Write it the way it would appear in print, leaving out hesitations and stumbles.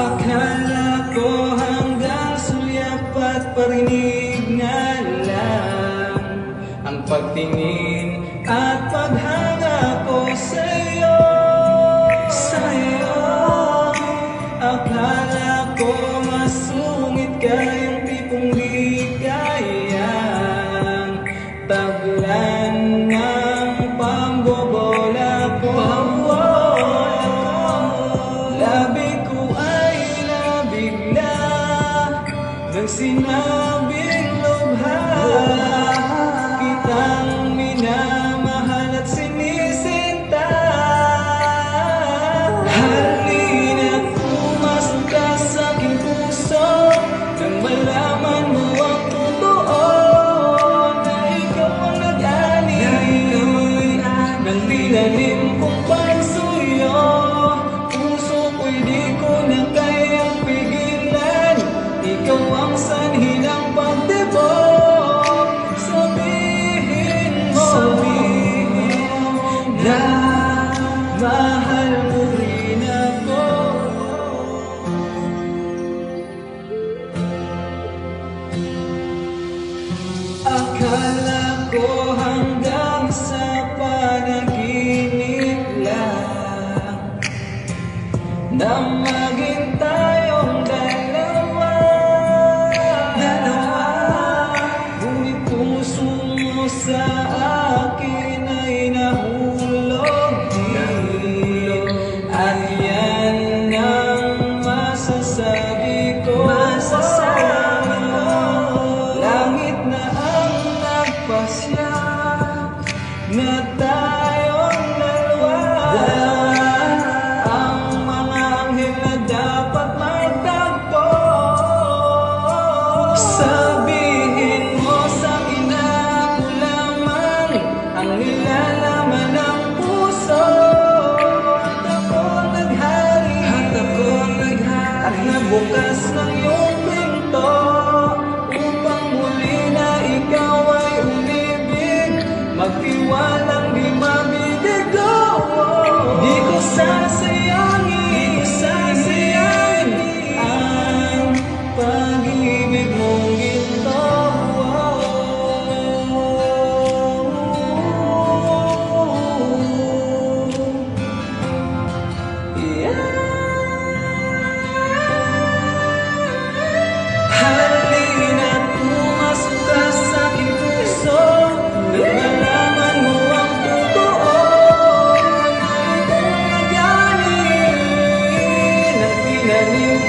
Akala ko hanggang sulyap at parinig na lang ang pagtingin at paghanga ko sa'yo. Akala ko masungit ka, yung tipong ligayang taglan ng pambobola ko. Labig ko ay nabigla nang sinabing lubha kitang minamahal at sinisinta. Halina't pumasok ka sa aking puso nang malaman mo ang totoo, na ikaw ang nag-ani ng tinanim kong pagsuyo. Puso ko'y di ko na kayang pigilan, ikaw ang sanhi ng pagtibok. Sabihin mo na mahal mo rin ako. Akala ko hanggang sa panaginip lang na maging tayong dalawa. Ngunit puso mo sa akin ay nahulog din, at yan ang masasabi ko. Langit na ang nagpasya na tayong dalawa, ang mga anghel na dapat magtagpo. Sabihin mo sa'kin na ako lamang ang nilalaman ng puso, at ako naghari at nabukas ng iyong pinto upang muli na ikaw ay umibig, magtiwalang di mabibigo. Di ko sasayangin ang pag-ibig mong ginto. Halina't pumasok ka sa aking puso nang malaman mo ang totoo, na ikaw ang nag-ani ng tinanim